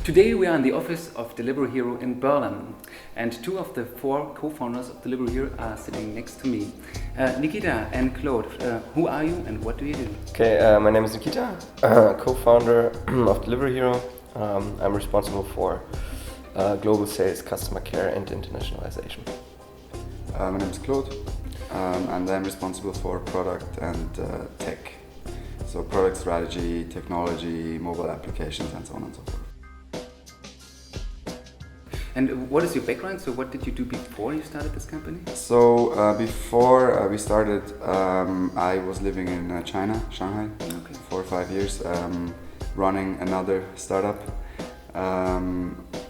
Today we are in the office of Delivery Hero in Berlin, and two of the four co-founders of Delivery Hero are sitting next to me. Nikita and Claude, who are you and what do you do? Okay, my name is Nikita, co-founder of Delivery Hero. I'm responsible for global sales, customer care and internationalization. My name is Claude, and I'm responsible for product and tech. So product strategy, technology, mobile applications and so on and so forth. And what is your background? So what did you do before you started this company? So before we started, I was living in China, Shanghai, for 5 years, running another startup,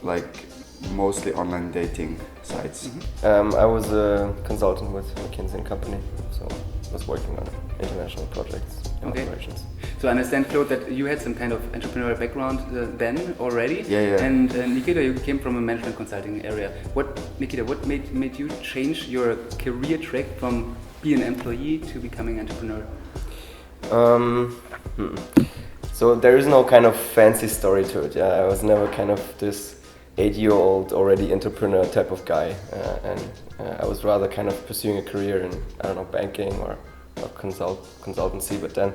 like mostly online dating sites. I was a consultant with McKinsey & Company, so I was working on international projects and operations. So I understand, Claude, that you had some kind of entrepreneurial background then already. Yeah. And Nikita, you came from a management consulting area. Nikita, what made you change your career track from being an employee to becoming an entrepreneur? So there is no kind of fancy story to it. Yeah, I was never kind of this 8-year-old already entrepreneur type of guy, and I was rather kind of pursuing a career in, I don't know, banking or consultancy. But then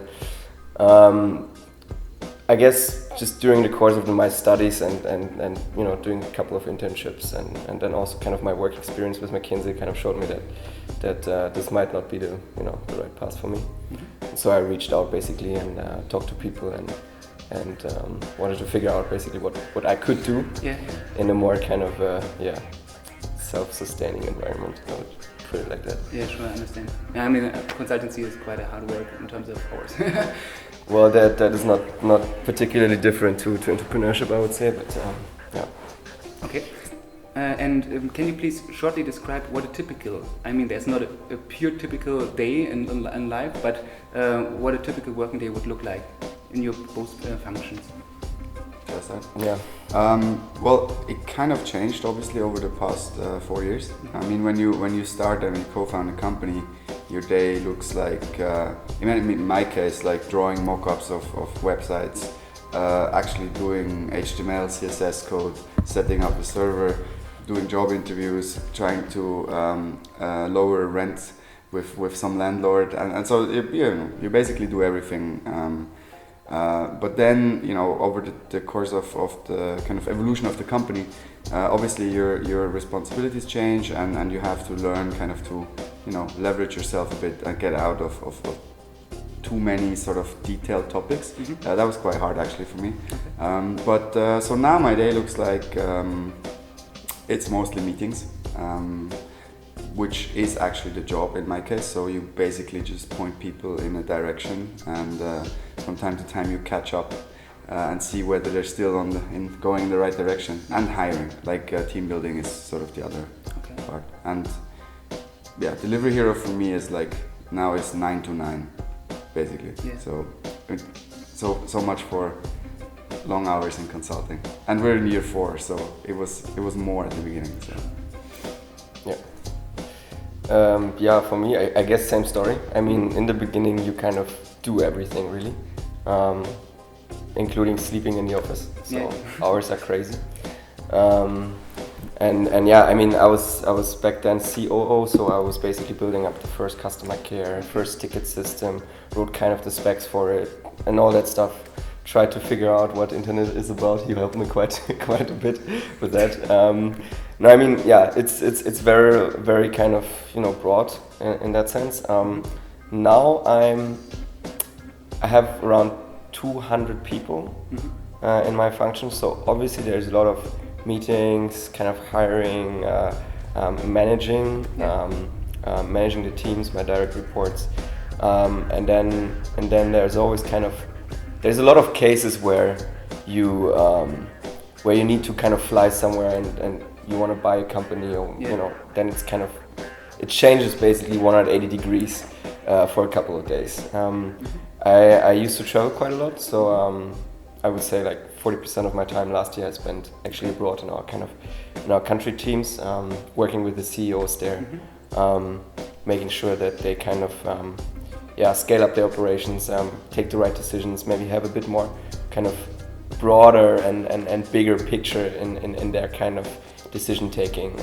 I guess just during the course of my studies and you know, doing a couple of internships and then also kind of my work experience with McKinsey kind of showed me that this might not be the right path for me. So I reached out basically and talked to people and wanted to figure out basically what I could do in a more kind of self-sustaining environment. I would put it like that. Yeah, sure, I understand. Yeah, I mean, consultancy is quite a hard work in terms of hours. Well, that is not particularly different to entrepreneurship, I would say, but yeah. Okay. And can you please shortly describe what a typical, I mean, there's not a pure typical day in life, but what a typical working day would look like in your both functions? Yeah. Well, it kind of changed obviously over the past 4 years. I mean, when you start and you co-found a company, your day looks like, in my case, like drawing mock-ups of websites, actually doing HTML, CSS code, setting up a server, doing job interviews, trying to lower rent with some landlord, and so you basically do everything. But then, over the course of the kind of evolution of the company, obviously your responsibilities change and you have to learn kind of to, leverage yourself a bit and get out of too many sort of detailed topics. That was quite hard actually for me. So now my day looks like it's mostly meetings, which is actually the job in my case. So you basically just point people in a direction, and from time to time you catch up and see whether they're still going in the right direction. And hiring, like team building, is sort of the other part. And yeah, Delivery Hero for me is like now it's 9 to 9, basically. Yeah. So much for long hours in consulting, and we're in year 4, so it was more at the beginning. So. Yeah. For me, I guess same story. I mean, in the beginning, you kind of do everything really, including sleeping in the office. So hours are crazy. And yeah, I mean, I was back then COO, so I was basically building up the first customer care, first ticket system, wrote kind of the specs for it, and all that stuff. Tried to figure out what internet is about. You helped me quite a bit with that. No, I mean, yeah, it's very very kind of broad in that sense. Now I have around 200 people in my function. So obviously there's a lot of meetings, kind of hiring, managing the teams, my direct reports, and then there's always kind of. There's a lot of cases where you need to kind of fly somewhere and you want to buy a company, or then it's kind of, it changes basically 180 degrees for a couple of days. I used to travel quite a lot, so I would say like 40% of my time last year I spent actually abroad in our country teams, working with the CEOs there, making sure that they kind of scale up their operations, take the right decisions, maybe have a bit more kind of broader and bigger picture in their kind of decision taking.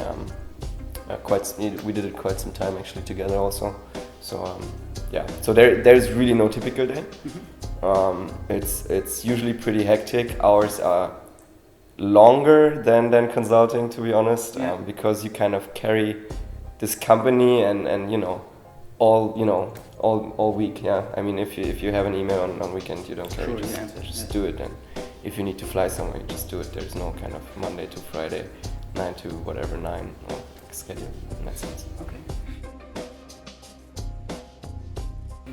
We did it quite some time actually together also. So so there's really no typical day. It's usually pretty hectic. Hours are longer than consulting, to be honest, because you kind of carry this company and all week. I mean, if you have an email on weekend, you don't carry it. Just do it. And if you need to fly somewhere, you just do it. There's no kind of Monday to Friday, 9 to whatever 9 schedule in that sense. Okay.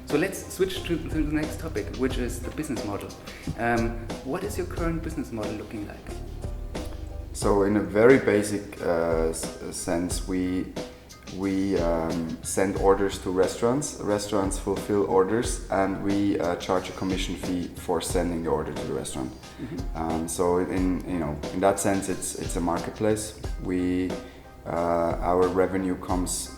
So let's switch to the next topic, which is the business model. What is your current business model looking like? So in a very basic sense, we send orders to restaurants. Restaurants fulfill orders, and we charge a commission fee for sending the order to the restaurant. So in that sense, it's a marketplace. Our revenue comes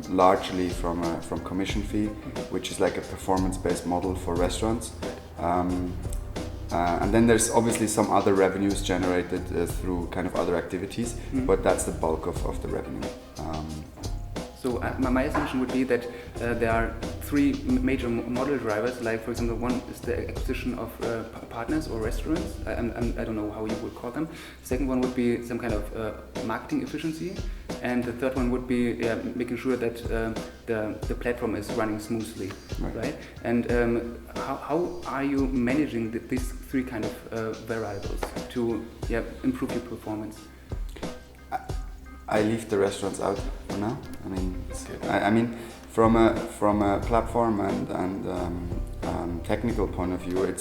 largely from commission fee, which is like a performance-based model for restaurants. And then there's obviously some other revenues generated through kind of other activities, but that's the bulk of the revenue. So my assumption would be that there are three major model drivers. Like, for example, one is the acquisition of partners or restaurants. I don't know how you would call them. The second one would be some kind of marketing efficiency, and the third one would be making sure that the platform is running smoothly, right? And how are you managing these three kind of variables to improve your performance? I leave the restaurants out for now. I mean, from a platform and technical point of view,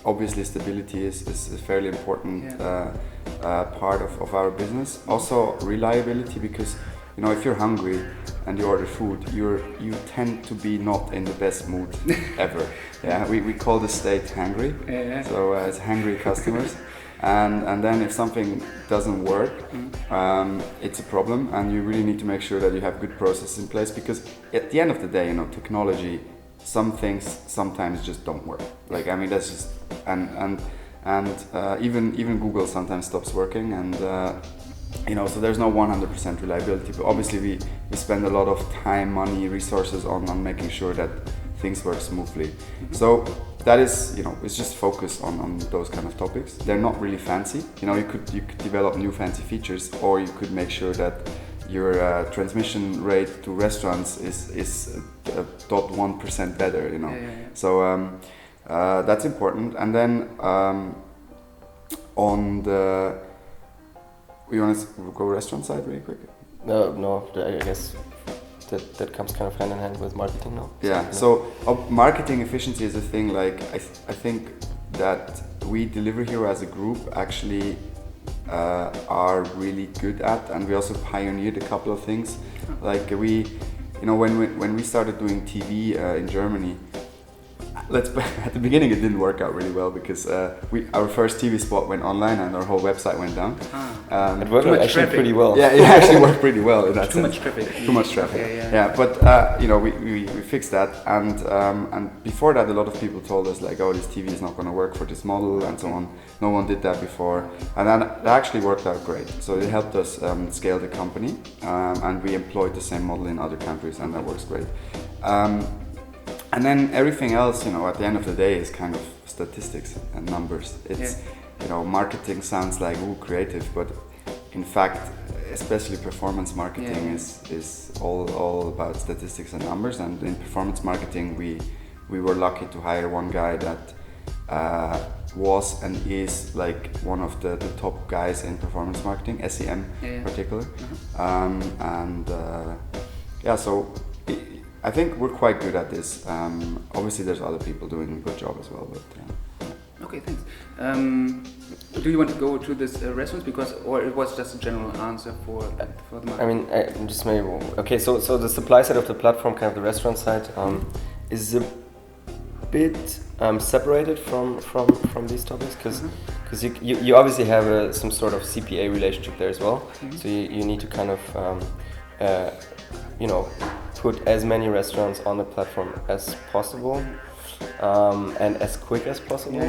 obviously stability is a fairly important part of our business. Also reliability, because if you're hungry and you order food, you tend to be not in the best mood ever. We call the state hangry. So it's hangry customers. And then if something doesn't work, it's a problem, and you really need to make sure that you have good processes in place, because at the end of the day, technology, some things sometimes just don't work. That's just and even Google sometimes stops working, and so there's no 100% reliability. But obviously we spend a lot of time, money, resources on making sure that things work smoothly. So that is, it's just focus on those kind of topics. They're not really fancy. You could develop new fancy features, or you could make sure that your transmission rate to restaurants is 0.1% better. So that's important. And then on the, we want to go restaurant side really quick. No, I guess. That comes kind of hand in hand with marketing now. So marketing efficiency is a thing. I think that we Deliver Hero as a group actually are really good at, and we also pioneered a couple of things. Like when we started doing TV in Germany, at the beginning it didn't work out really well, because our first TV spot went online and our whole website went down. It worked actually pretty well. Yeah, it actually worked pretty well in that Too sense. much traffic. Too much traffic. But we fixed that, and before that a lot of people told us oh, this TV is not going to work for this model and so on. No one did that before, and that actually worked out great. So it helped us scale the company, and we employed the same model in other countries, and that works great. And then everything else, at the end of the day, is kind of statistics and numbers. It's, marketing sounds like creative, but in fact, especially performance marketing is all about statistics and numbers. And in performance marketing, we were lucky to hire one guy that was and is one of the top guys in performance marketing, SEM in particular. So I think we're quite good at this. Obviously, there's other people doing a good job as well. But Okay, thanks. Do you want to go to this restaurants, or it was just a general answer for the market? Just maybe. Okay, so the supply side of the platform, kind of the restaurant side, is a bit separated from these topics, because you obviously have some sort of CPA relationship there as well. So you need to kind of put as many restaurants on the platform as possible. and as quick as possible,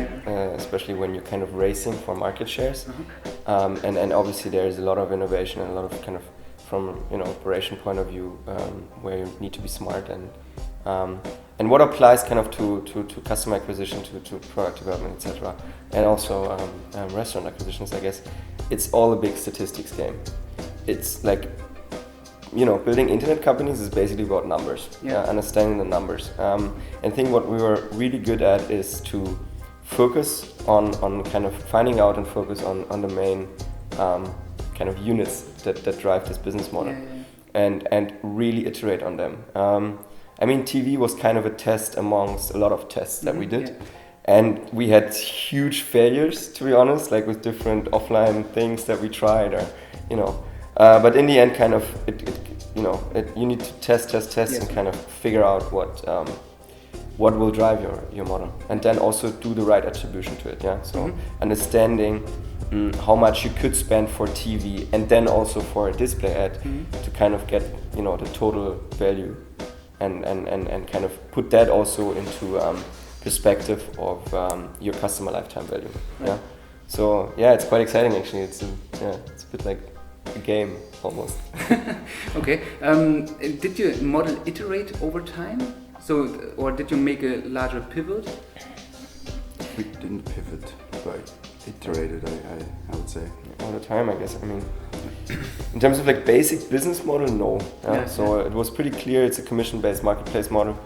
especially when you're kind of racing for market shares. And obviously there is a lot of innovation and a lot of kind of from operation point of view where you need to be smart and what applies kind of to customer acquisition, to product development, etc. And also restaurant acquisitions, I guess. It's all a big statistics game. It's like, building internet companies is basically about numbers, understanding the numbers. And I think what we were really good at is to focus on kind of finding out and focus on the main kind of units that drive this business model, and really iterate on them. I mean, TV was kind of a test amongst a lot of tests that we did. And we had huge failures, to be honest, like with different offline things that we tried, or but in the end, kind of, you need to test and kind of figure out what will drive your model, and then also do the right attribution to it. So understanding how much you could spend for TV, and then also for a display ad to kind of get the total value, and kind of put that also into perspective of your customer lifetime value. So it's quite exciting actually. It's a bit like a game almost. Okay. Did your model iterate over time? So, or did you make a larger pivot? We didn't pivot, but iterated, I would say. All the time, I guess. I mean, in terms of like basic business model, no. So it was pretty clear it's a commission-based marketplace model.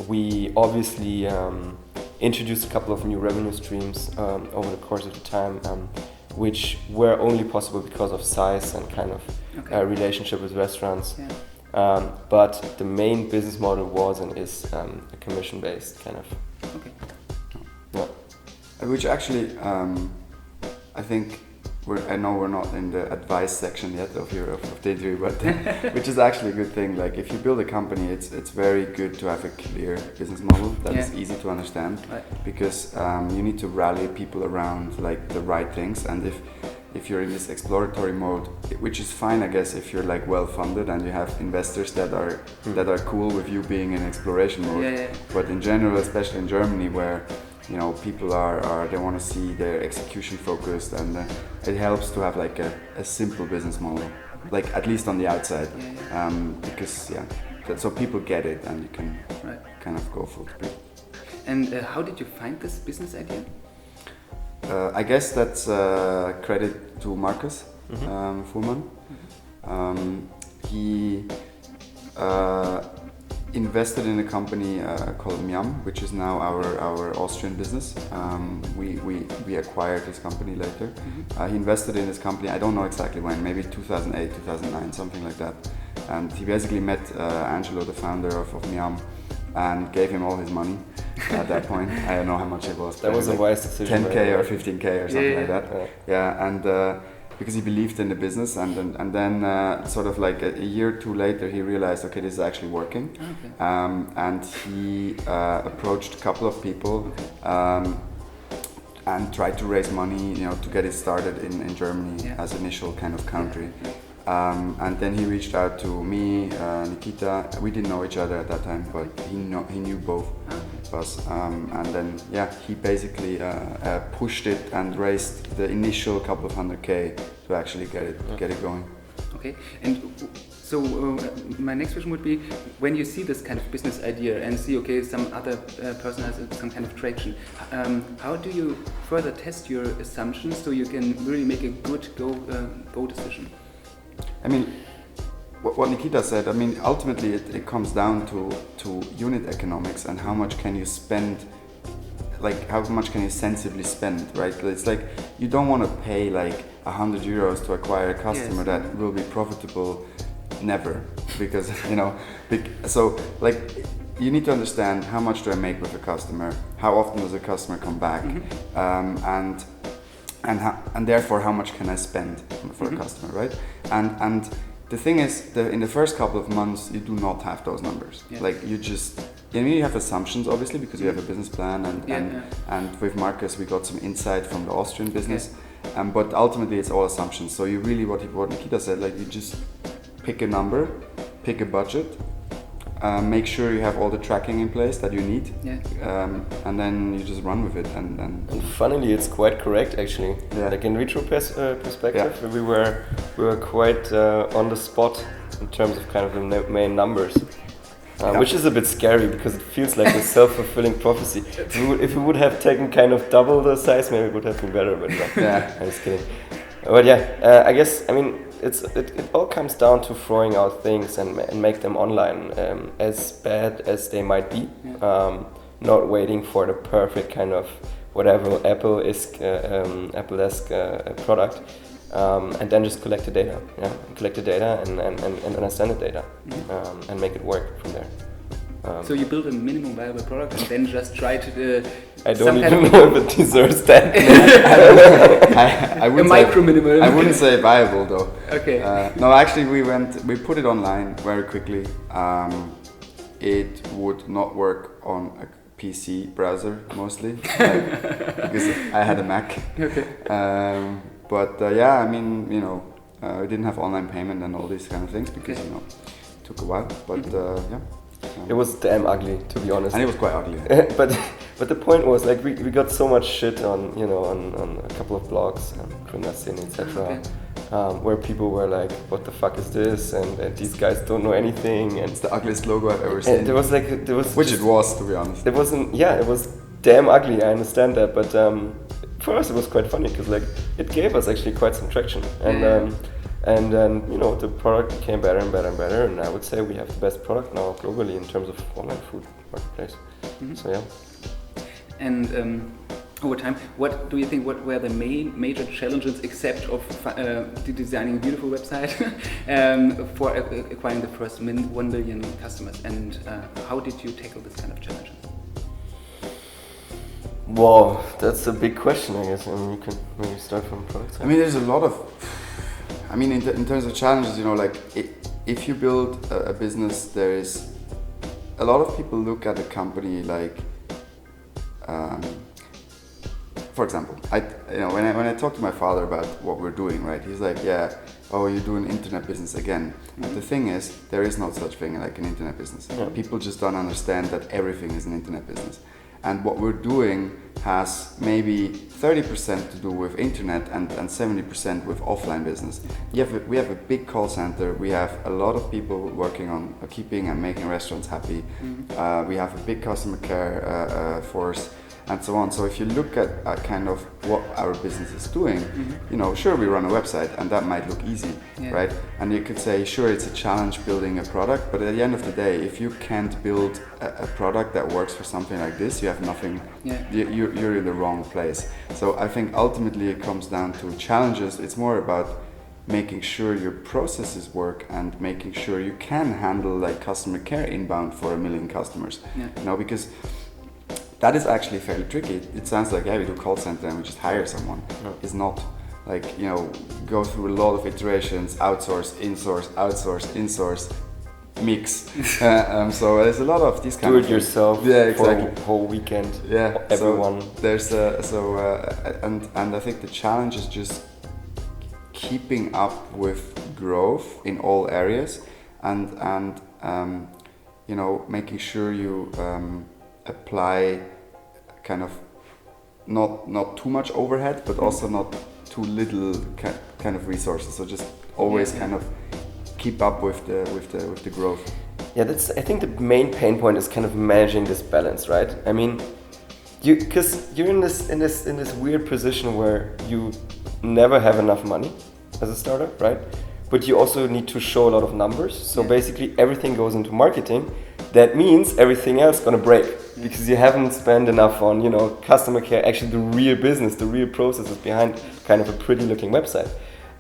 We obviously introduced a couple of new revenue streams over the course of the time, which were only possible because of size and kind of relationship with restaurants. But the main business model was and is a commission-based kind of. Okay. Which actually, I think, I know we're not in the advice section yet of the interview, but which is actually a good thing. Like if you build a company, it's very good to have a clear business model that is easy to understand, because you need to rally people around like the right things. And if you're in this exploratory mode, which is fine, I guess, if you're like well funded and you have investors that are cool with you being in exploration mode. But in general, especially in Germany, where people they want to see their execution focused, and it helps to have like a simple business model, like at least on the outside, because so people get it and you can kind of go full speed. And how did you find this business idea? I guess that's credit to Markus Fuhrmann. He invested in a company called Miam, which is now our Austrian business. We acquired this company later. He invested in this company, I don't know exactly when, maybe 2008, 2009, something like that. And he basically met Angelo, the founder of Miam, and gave him all his money at that point. I don't know how much it was. That was a wise decision. 10k or 15k or something like that. And because he believed in the business, and then sort of like a year or two later, he realized, okay, this is actually working. And he approached a couple of people and tried to raise money, to get it started in Germany as initial kind of country. And then he reached out to me, Nikita. We didn't know each other at that time, but he knew both of us. And then he basically pushed it and raised the initial couple of 100k to actually get it going. Okay, and so my next question would be, when you see this kind of business idea and see, okay, some other person has some kind of traction, how do you further test your assumptions so you can really make a good go decision? I mean, what Nikita said, I mean, ultimately it comes down to unit economics and how much can you spend, like how much can you sensibly spend, right? It's like you don't want to pay like 100 euros to acquire a customer that will be profitable never, because so like you need to understand how much do I make with a customer, how often does a customer come back, and therefore how much can I spend for a customer, right? And the thing is, in the first couple of months, you do not have those numbers. Like you have assumptions, obviously, because you have a business plan, and with Markus we got some insight from the Austrian business, but ultimately it's all assumptions. So you really, what Nikita said, like you just pick a number, pick a budget, make sure you have all the tracking in place that you need, Yeah. and then you just run with it. And funnily, it's quite correct actually. Yeah. Like in retro perspective, we were quite on the spot in terms of kind of the main numbers. Which is a bit scary because it feels like a self-fulfilling prophecy. If we would have taken kind of double the size, maybe it would have been better. But no, I'm just kidding. But yeah, I guess it all comes down to throwing out things and make them online, as bad as they might be. Yeah. Not waiting for the perfect kind of whatever Apple-esque product. And then just collect the data, and understand the data, and make it work from there. So you build a minimum viable product and then just try to. I don't even know if it deserves that. I wouldn't micro minimal. I wouldn't say viable though. Okay. No, actually, we put it online very quickly. It would not work on a PC browser mostly, because I had a Mac. Okay. But yeah, I mean, we didn't have online payment and all these kind of things because it took a while. But yeah. It was damn ugly, to be honest. And it was quite ugly. but the point was like we got so much shit on on a couple of blogs, Gründerszene, etc. Where people were like, "What the fuck is this?" and these guys don't know anything. And it's the ugliest logo I've ever seen. There was which it was, to be honest. It wasn't. Yeah, it was damn ugly. I understand that, but for us it was quite funny because like it gave us actually quite some traction, and then the product became better and better and better, and I would say we have the best product now globally in terms of online food marketplace. Mm-hmm. So yeah. And over time, what do you think? What were the major challenges, except of designing a beautiful website, for acquiring the first 1 million customers? And how did you tackle this kind of challenges? Wow, that's a big question, I guess. I mean, you can maybe start from product side. I mean, there's a lot of. I mean, in terms of challenges, like if you build a business, there is a lot of people look at a company like. For example, when I talk to my father about what we're doing, right? He's like, "Yeah, oh, you're doing internet business again." Mm-hmm. And the thing is, there is no such thing like an internet business. Yeah. People just don't understand that everything is an internet business. And what we're doing has maybe 30% to do with internet and 70% with offline business. We have a big call center. We have a lot of people working on keeping and making restaurants happy. Mm-hmm. We have a big customer care force, and so on. So if you look at kind of what our business is doing, mm-hmm. Sure, we run a website and that might look easy, right? And you could say, sure, it's a challenge building a product, but at the end of the day, if you can't build a product that works for something like this, you have nothing, you're in the wrong place. So I think ultimately it comes down to challenges. It's more about making sure your processes work and making sure you can handle like customer care inbound for 1 million customers, because that is actually fairly tricky. It sounds like, we do call center and we just hire someone. No. It's not. Like, go through a lot of iterations, outsource, insource, mix. So there's a lot of these kind of do it yourself. Yeah, exactly. For a whole weekend. Yeah, everyone. So there's and I think the challenge is just keeping up with growth in all areas, and making sure you apply kind of not too much overhead, but also not too little kind of resources. So just always kind of keep up with the growth. Yeah, I think the main pain point is kind of managing this balance, right? I mean, because you're in this weird position where you never have enough money as a startup, right? But you also need to show a lot of numbers. So basically everything goes into marketing. That means everything else is gonna break because you haven't spent enough on, customer care, actually the real business, the real processes behind kind of a pretty looking website.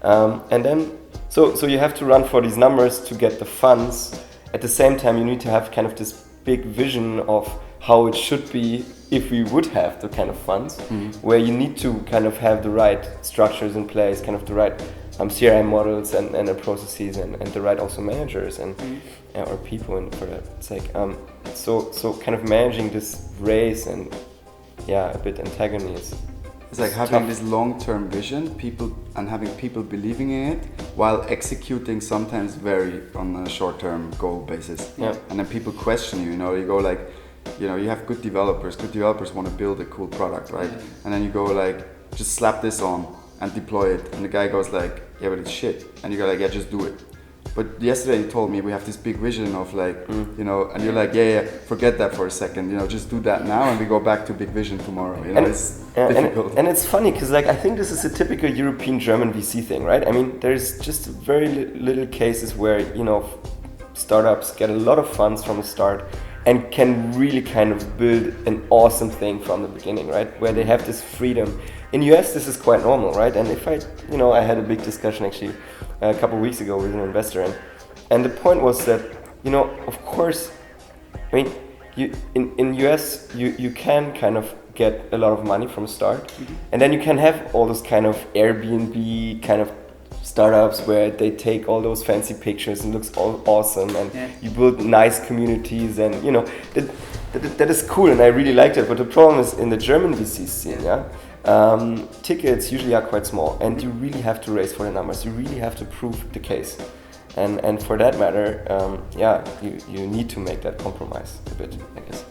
And then, so you have to run for these numbers to get the funds. At the same time, you need to have kind of this big vision of how it should be if we would have the kind of funds, where you need to kind of have the right structures in place, kind of the right CRM models and the processes and the right also managers and or people for that sake. So kind of managing this race and a bit antagony It's like having this long-term vision, having people believing in it, while executing sometimes very on a short-term goal basis. Yeah. And then people question you. You go like, you have good developers. Good developers want to build a cool product, right? Yeah. And then you go like, just slap this on and deploy it. And the guy goes like, yeah, but it's shit. And you go like, yeah, just do it. But yesterday you told me we have this big vision of like, and you're like, yeah, forget that for a second, just do that now and we go back to big vision tomorrow. It's difficult. And it's funny because like I think this is a typical European German VC thing, right? I mean, there's just very little cases where, startups get a lot of funds from the start and can really kind of build an awesome thing from the beginning, right? Where they have this freedom. In US, this is quite normal, right? And if I had a big discussion actually a couple of weeks ago with an investor, and the point was that, of course, I mean, in US, you can kind of get a lot of money from the start, and then you can have all those kind of Airbnb kind of startups where they take all those fancy pictures and looks all awesome, and you build nice communities, and that is cool, and I really liked it. But the problem is in the German VC scene, tickets usually are quite small, and you really have to race for the numbers. You really have to prove the case, and for that matter, you need to make that compromise a bit, I guess.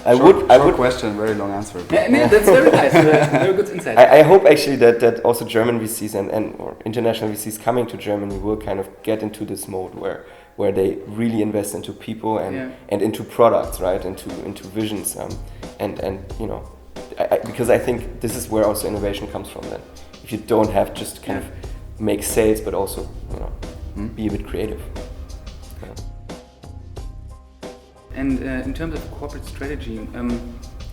I would question, very long answer. Yeah, that's very nice. Very good insight. I hope actually that also German VCs or international VCs coming to Germany will kind of get into this mode where they really invest into people and into products, right? Into visions, because I think this is where also innovation comes from. Then, if you don't have just kind of make sales, but also be a bit creative. Yeah. And in terms of corporate strategy,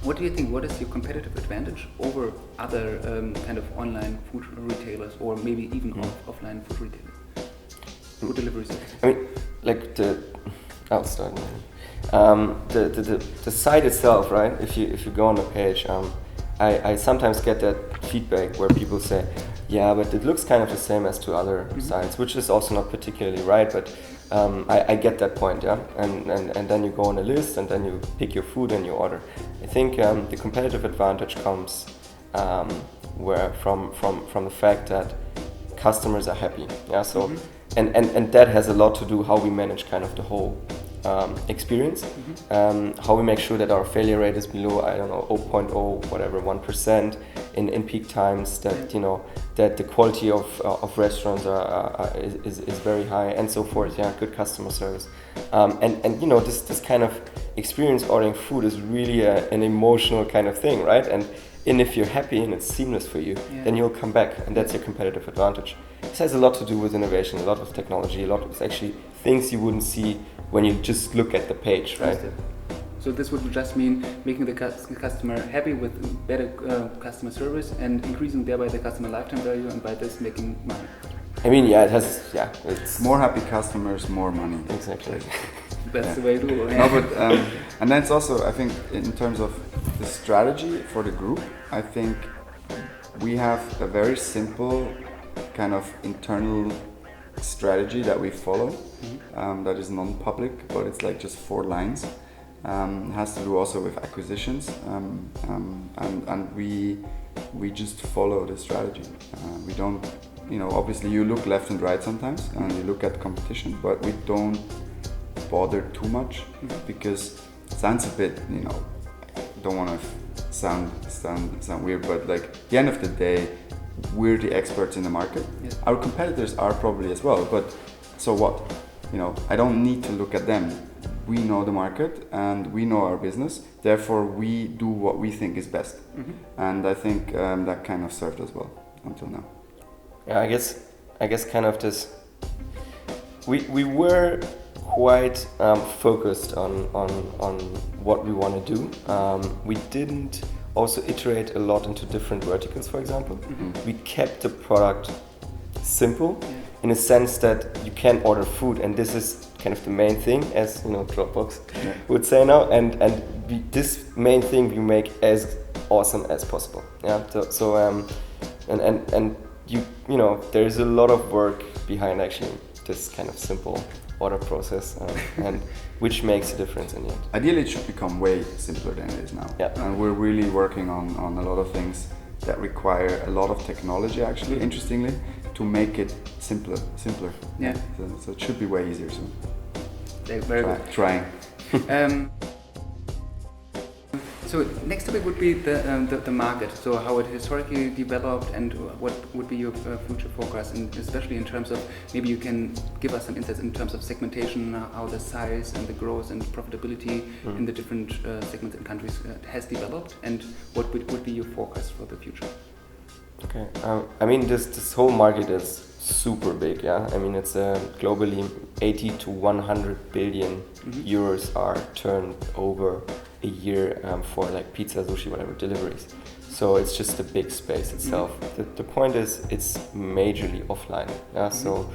what do you think? What is your competitive advantage over other kind of online food retailers, or maybe even offline food retailers, food delivery services? I mean, like I'll start. The site itself, right? If you go on the page, I sometimes get that feedback where people say, yeah, but it looks kind of the same as to other sites, which is also not particularly right, but I get that point, yeah. And then you go on a list, and then you pick your food and you order. I think the competitive advantage comes from the fact that customers are happy, yeah. So and that has a lot to do how we manage kind of the whole experience, how we make sure that our failure rate is below 0.0 whatever 1% in peak times, that that the quality of restaurants is very high, and so forth. Yeah, good customer service, and this kind of experience ordering food is really an emotional kind of thing, right? And if you're happy and it's seamless for you, then you'll come back, and that's your competitive advantage. This has a lot to do with innovation, a lot of technology, a lot of actually things you wouldn't see when you just look at the page, right? So this would just mean making the customer happy with better customer service and increasing thereby the customer lifetime value, and by this making money. I mean, it's more happy customers, more money. Exactly. That's the way to do it. No, but and then it's also, I think, in terms of the strategy for the group, I think we have a very simple kind of internal strategy that we follow, that is non-public, but it's like just 4 lines. It has to do also with acquisitions, and we just follow the strategy. We don't, obviously you look left and right sometimes, and you look at competition, but we don't bother too much, because it sounds a bit, don't want to sound weird, but like at the end of the day, we're the experts in the market. Yes. Our competitors are probably as well, but so what? I don't need to look at them. We know the market and we know our business. Therefore, we do what we think is best. And I think that kind of served us well until now. Yeah, I guess kind of this. We were quite focused on what we want to do. We didn't also iterate a lot into different verticals, for example. We kept the product simple in a sense that you can order food, and this is kind of the main thing, as Dropbox would say now, and this main thing we make as awesome as possible. Yeah. So and there's a lot of work behind actually this kind of simple order process, and which makes a difference in the end. Ideally, it should become way simpler than it is now. Yeah. And we're really working on a lot of things that require a lot of technology, actually, interestingly, to make it simpler. Yeah. So it should be way easier soon. Very good. Trying. So next topic would be the market. So how it historically developed and what would be your future forecast, and especially in terms of, maybe you can give us some insights in terms of segmentation, how the size and the growth and profitability in the different segments and countries has developed, and what would be your forecast for the future? Okay, I mean this whole market is super big, yeah. I mean it's globally 80 to 100 billion euros are turned over a year for like pizza, sushi, whatever deliveries. So it's just a big space itself. The point is it's majorly offline. Yeah. So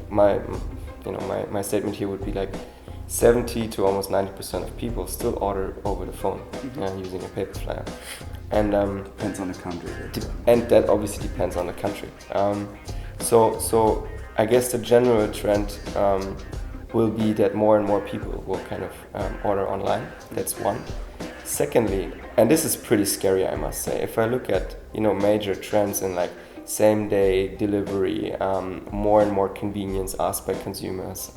my statement here would be like 70 to almost 90% of people still order over the phone using a paper flyer. And depends on the country. And that obviously depends on the country. So I guess the general trend will be that more and more people will kind of order online. That's one. Secondly, and this is pretty scary, I must say, if I look at major trends in like same day delivery, more and more convenience asked by consumers,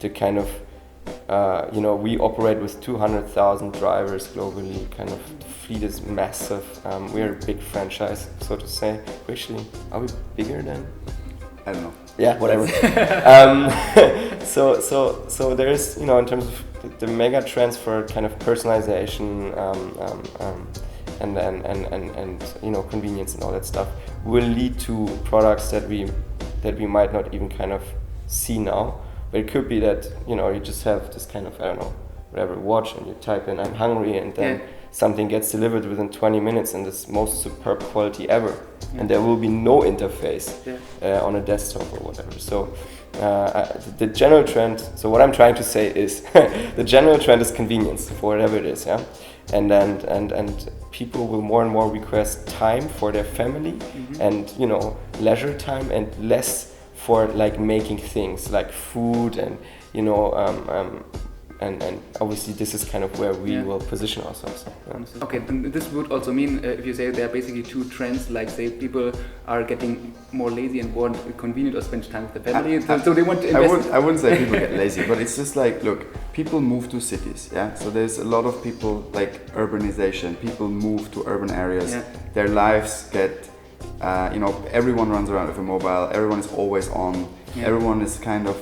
to kind of we operate with 200,000 drivers globally. Kind of the fleet is massive. We're a big franchise, so to say. Actually, are we bigger than? I don't know. Yeah, whatever. So there's in terms of the mega trends for kind of personalization and convenience and all that stuff will lead to products that we might not even kind of see now. But it could be that you just have this kind of whatever watch, and you type in "I'm hungry," and then something gets delivered within 20 minutes in this most superb quality ever, and there will be no interface on a desktop or whatever. So the general trend. So what I'm trying to say is the general trend is convenience for whatever it is, yeah. And people will more and more request time for their family and leisure time, and less for like making things like food and and obviously this is kind of where we will position ourselves. Yeah. Okay, and this would also mean if you say there are basically two trends, like say people are getting more lazy and want convenient or spend time with the family, so they want to invest. I wouldn't say people get lazy, but it's just like, look, people move to cities, yeah. So there's a lot of people, like urbanization. People move to urban areas. Yeah. Their lives get. Everyone runs around with a mobile. Everyone is always on. Yeah. Everyone is kind of.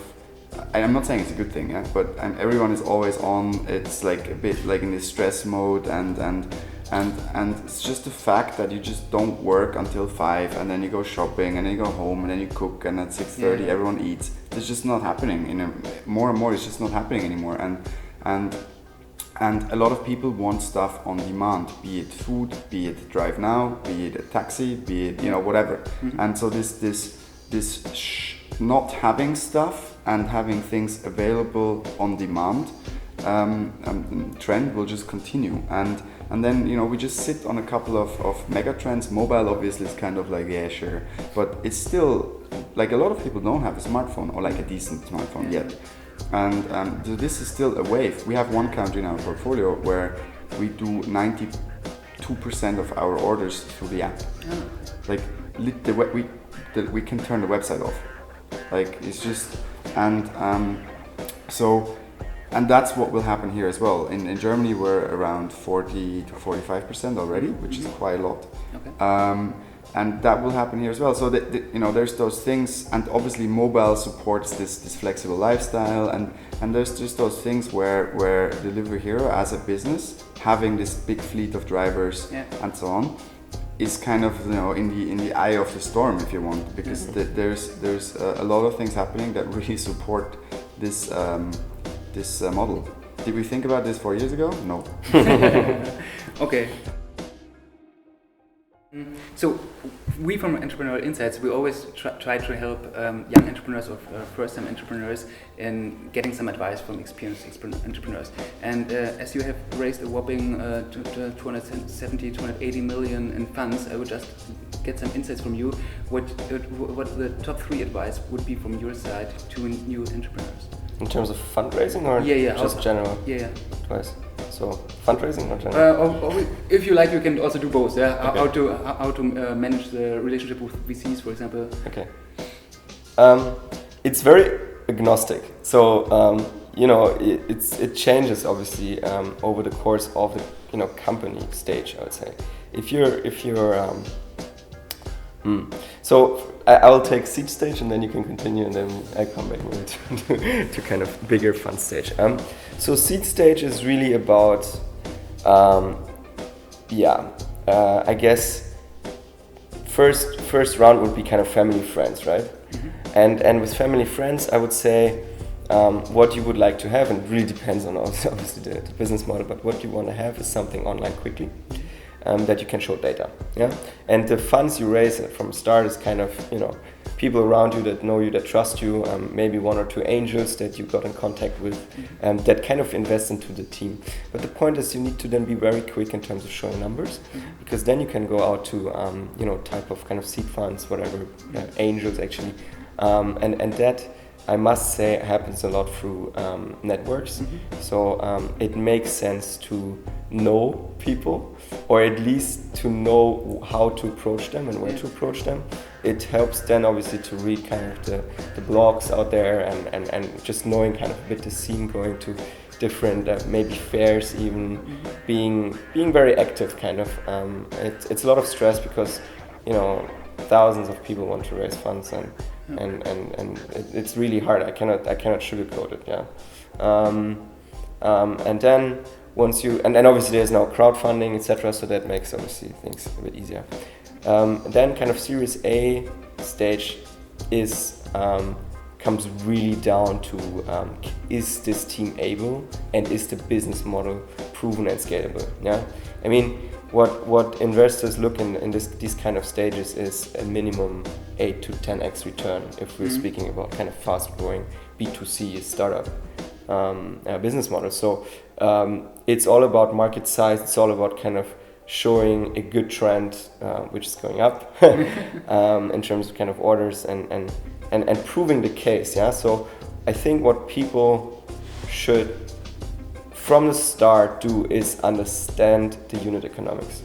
I'm not saying it's a good thing, yeah, but everyone is always on. It's like a bit like in this stress mode, and it's just the fact that you just don't work until 5, and then you go shopping, and then you go home, and then you cook, and at 6:30 everyone eats. It's just not happening. More and more, it's just not happening anymore, and a lot of people want stuff on demand, be it food, be it drive now, be it a taxi, be it whatever. And so this not having stuff and having things available on demand trend will just continue, and then we just sit on a couple of mega trends. Mobile obviously is kind of like, yeah, sure, but it's still like a lot of people don't have a smartphone, or like a decent smartphone yet. And so this is still a wave. We have one country in our portfolio where we do 92% of our orders through the app. Like we can turn the website off. Like it's just and that's what will happen here as well. In Germany we're around 40 to 45% already, which is quite a lot. Okay. And that will happen here as well. So there's those things, and obviously mobile supports this flexible lifestyle, and there's just those things where Delivery Hero as a business, having this big fleet of drivers and so on, is kind of in the eye of the storm, if you want, because there's a lot of things happening that really support this model. Did we think about this 4 years ago? No. Okay. So we from Entrepreneurial Insights, we always try to help young entrepreneurs or first-time entrepreneurs in getting some advice from experienced entrepreneurs. And as you have raised a whopping 270, 280 million in funds, I would just get some insights from you. What the top 3 advice would be from your side to new entrepreneurs? In terms of fundraising or just general advice? So fundraising or general? Or if you like, you can also do both. Yeah, okay. How to manage the relationship with VCs, for example. Okay. It's very agnostic. So it changes obviously over the course of the company stage. I would say if you're so I will take seed stage and then you can continue and then I come back to kind of bigger fun stage. So seed stage is really about I guess first round would be kind of family friends, right? Mm-hmm. And with family friends I would say what you would like to have, and it really depends on also obviously the business model, but what you want to have is something online quickly. That you can show data, and the funds you raise from the start is kind of people around you that know you, that trust you, maybe 1 or 2 angels that you got in contact with, that kind of invest into the team. But the point is you need to then be very quick in terms of showing numbers, because then you can go out to type of kind of seed funds, whatever, angels actually, and that I must say happens a lot through networks. So it makes sense to know people, or at least to know how to approach them and where to approach them. It helps then obviously to read kind of the blogs out there and just knowing kind of a bit the scene, going to different maybe fairs, even being very active kind of. It's a lot of stress because thousands of people want to raise funds and it's really hard. I cannot sugarcoat it. And then once you and obviously there's now crowdfunding, etc. So that makes obviously things a bit easier. Then kind of Series A stage is comes really down to is this team able and is the business model proven and scalable? I mean, what investors look in these kind of stages is a minimum 8 to 10x return if we're speaking about kind of fast growing B2C startup business model. So it's all about market size. It's all about kind of showing a good trend, which is going up in terms of kind of orders and proving the case. So I think what people should from the start do is understand the unit economics.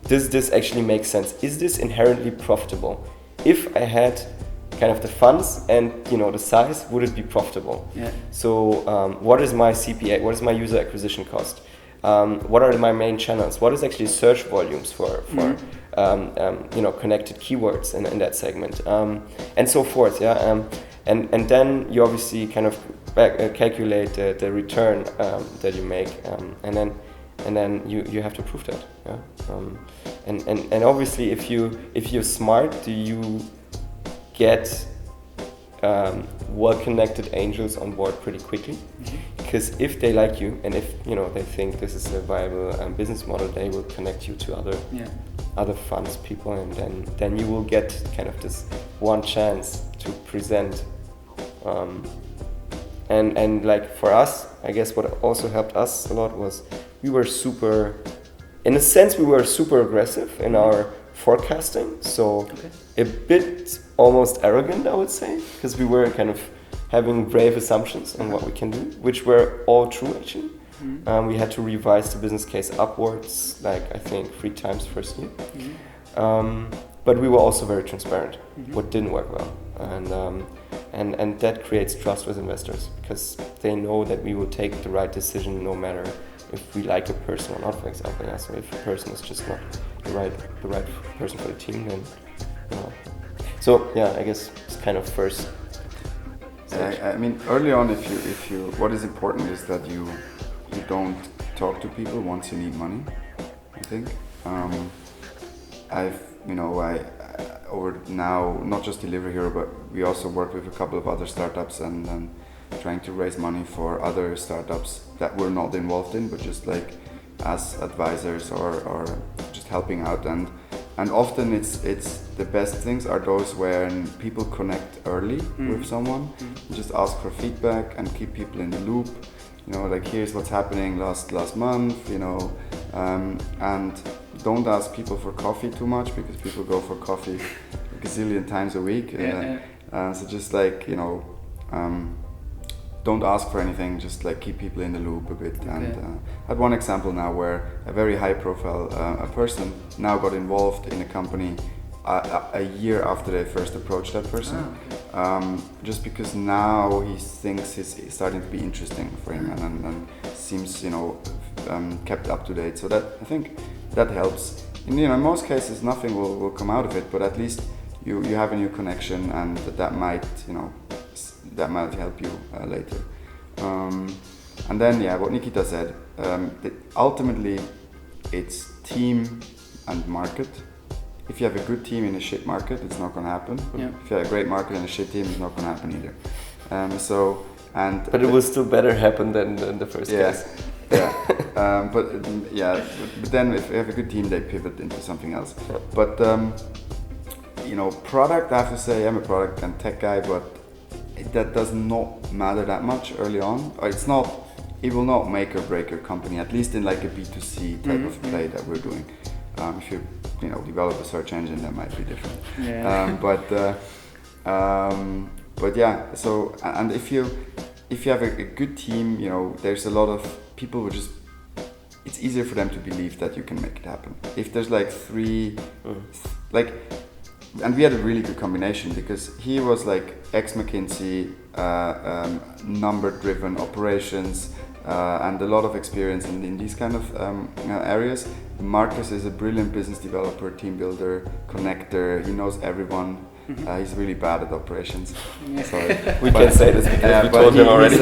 Does this actually make sense? Is this inherently profitable? If I had kind of the funds and the size, would it be profitable? So what is my CPA? What is my user acquisition cost? What are my main channels? What is actually search volumes for connected keywords in that segment, and so forth. And then you obviously kind of calculate the return that you make, and then you have to prove that. And obviously if you're smart, do you get well-connected angels on board pretty quickly? Because if they like you and if they think this is a viable business model, they will connect you to other funds people, and then you will get kind of this one chance to present. And like for us, I guess what also helped us a lot was we were super aggressive in our forecasting, so a bit almost arrogant, I would say, because we were kind of having brave assumptions on what we can do, which were all true actually. We had to revise the business case upwards, like I think 3 times first year. But we were also very transparent, what didn't work well. And that creates trust with investors, because they know that we will take the right decision no matter if we like a person or not, for example. So if a person is just not the right person for the team, then So I guess it's kind of first. I mean, early on, if you, what is important is that you don't talk to people once you need money. I think I over now not just Deliver Hero, but we also work with a couple of other startups and trying to raise money for other startups that we're not involved in, but just like as advisors or just helping out. And often it's the best things are those when people connect early with someone. You just ask for feedback and keep people in the loop. Like here's what's happening last month. And don't ask people for coffee too much, because people go for coffee a gazillion times a week. So just like, you know, don't ask for anything, just like keep people in the loop a bit. And I had one example now where a very high profile a person now got involved in a company a year after they first approached that person. Just because now he thinks it's starting to be interesting for him, and seems, you know, kept up to date. So that, I think that helps. In, you know, in most cases nothing will come out of it, but at least you have a new connection, and that might, you know, that might help you later. And then, yeah, what Nikita said, ultimately it's team and market. If you have a good team in a shit market, it's not going to happen. If you have a great market and a shit team, it's not going to happen either. But it will still better happen than the first case. But then if you have a good team, they pivot into something else. But you know, product, I have to say, I'm a product and tech guy, but that does not matter that much early on. Or it will not make or break your company, at least in like a B2C type of play that we're doing. If you know, develop a search engine, that might be different. But yeah, so, and if you have a good team, you know, there's a lot of people who just, it's easier for them to believe that you can make it happen. If there's like and we had a really good combination, because he was like ex-McKinsey, number-driven operations, and a lot of experience in these kind of areas. Marcus is a brilliant business developer, team builder, connector. He knows everyone. He's really bad at operations. Sorry. We can say this because we told him already.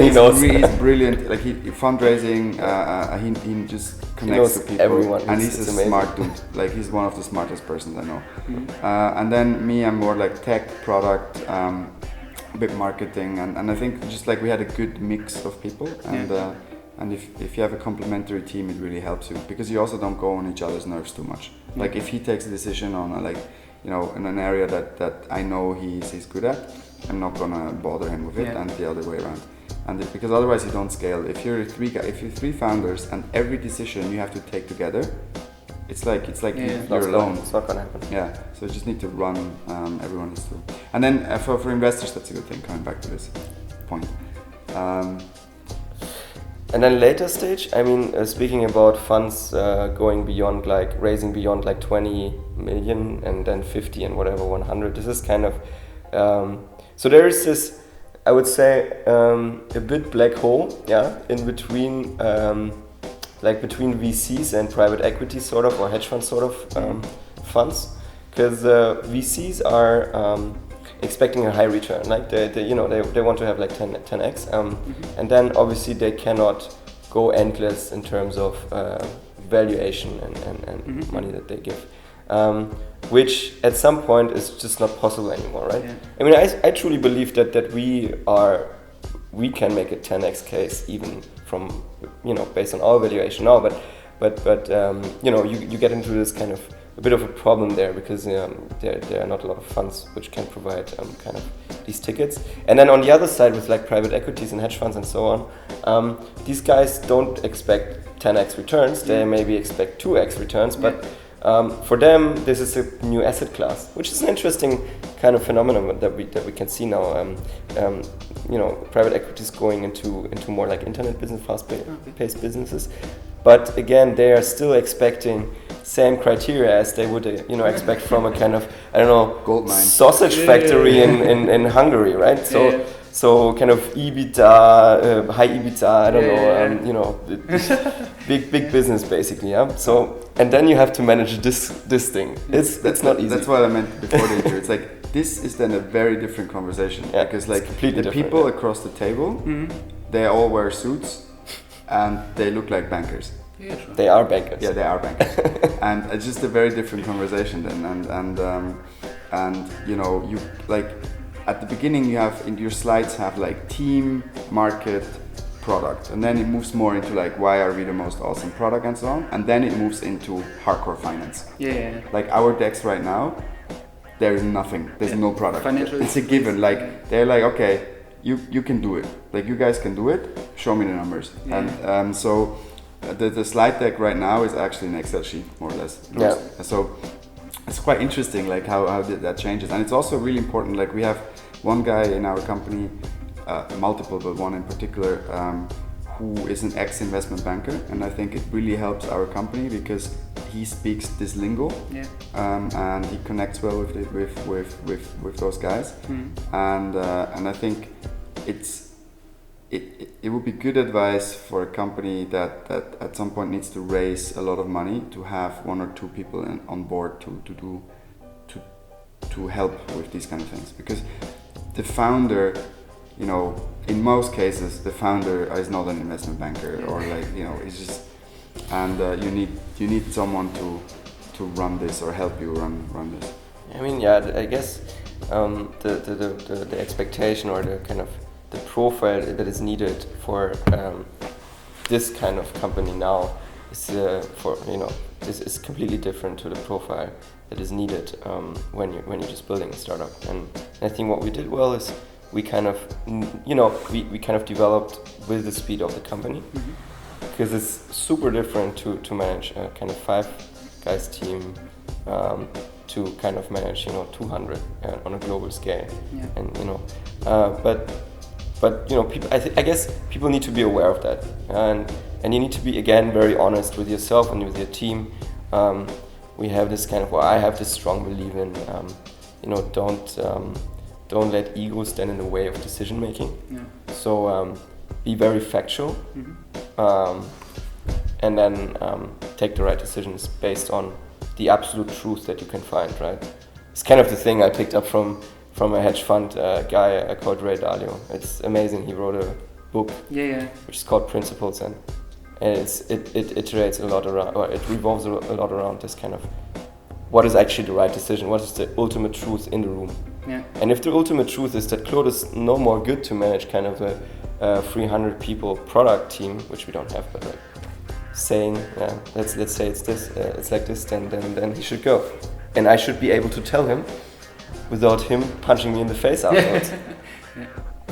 He knows. He's brilliant. Like fundraising, he just connects to people. Everyone. And he's a smart dude. Like he's one of the smartest persons I know. And then me, I'm more like tech, product, a bit marketing, and I think just like we had a good mix of people. And if you have a complementary team, it really helps you, because you also don't go on each other's nerves too much. Like if he takes a decision on like, you know, in an area that I know he's good at, I'm not gonna bother him with it, and the other way around. And because otherwise you don't scale. If you're three founders and every decision you have to take together, it's like you're alone. It's not gonna happen. Yeah, so you just need to run. Everyone needs to. And then for investors, that's a good thing. Coming back to this point. And then later stage, I mean, speaking about funds going beyond, like raising beyond like 20 million and then 50 and whatever 100. This is kind of so there is this, I would say, a bit black hole, in between, like between VCs and private equity sort of, or hedge fund sort of funds, because VCs are expecting a high return, like they want to have like 10x, and then obviously they cannot go endless in terms of valuation and money that they give, which at some point is just not possible anymore, right? I mean, I truly believe that we can make a 10x case even from, based on our valuation now, but you get into this kind of a bit of a problem there, because there are not a lot of funds which can provide kind of these tickets. And then on the other side, with like private equities and hedge funds and so on, these guys don't expect 10x returns. They maybe expect 2x returns, but for them this is a new asset class, which is an interesting kind of phenomenon that we can see now. Private equities going into more like internet business, fast-paced businesses. But again, they are still expecting same criteria as they would, expect from a kind of, I don't know, gold mine, sausage factory in Hungary, right? So kind of EBITDA, high EBITDA, I don't know, big business basically, So, and then you have to manage this thing. It's not easy. That's what I meant before the interview. It's like, this is then a very different conversation, because like the people across the table, they all wear suits and they look like bankers. Yeah, sure. They are bankers. Yeah, they are bankers. And it's just a very different conversation then. And you like at the beginning you have in your slides have like team, market, product, and then it moves more into like why are we the most awesome product and so on, and then it moves into hardcore finance. Like our decks right now, there is nothing. There's no product. Financial. It's a given. Like they're like, okay, you can do it. Like you guys can do it. Show me the numbers. And the slide deck right now is actually an Excel sheet, more or less. Yeah. So it's quite interesting, like how that changes, and it's also really important. Like we have one guy in our company, multiple, but one in particular, who is an ex-investment banker, and I think it really helps our company because he speaks this lingo, and he connects well with those guys, and I think it would be good advice for a company that at some point needs to raise a lot of money to have one or two people on board to help with these kind of things, because the founder, you know, in most cases the founder is not an investment banker, or like, you know, it's just, and you need someone to run this or help you run this. I mean, yeah, I guess the expectation or the kind of the profile that is needed for this kind of company now is is completely different to the profile that is needed when you're just building a startup. And I think what we did well is we kind of we kind of developed with the speed of the company, because it's super different to manage a kind of 5 guys team to kind of manage 200 on a global scale, and but people, I guess people need to be aware of that, and you need to be, again, very honest with yourself and with your team. We have this kind of, I have this strong belief in, don't let ego stand in the way of decision making. So be very factual, and then take the right decisions based on the absolute truth that you can find. Right? It's kind of the thing I picked up from a hedge fund guy called Ray Dalio. It's amazing. He wrote a book, which is called Principles, and it iterates a lot around, or it revolves a lot around this kind of, what is actually the right decision? What is the ultimate truth in the room? And if the ultimate truth is that Claude is no more good to manage kind of a 300 people product team, which we don't have, but like saying, let's say it's this, it's like this, then he should go, and I should be able to tell him without him punching me in the face afterwards,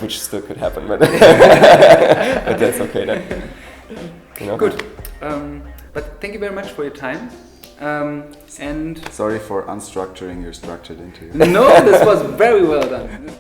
which still could happen, but but that's okay then. Good. But thank you very much for your time. And sorry for unstructuring your structured interview. No, this was very well done.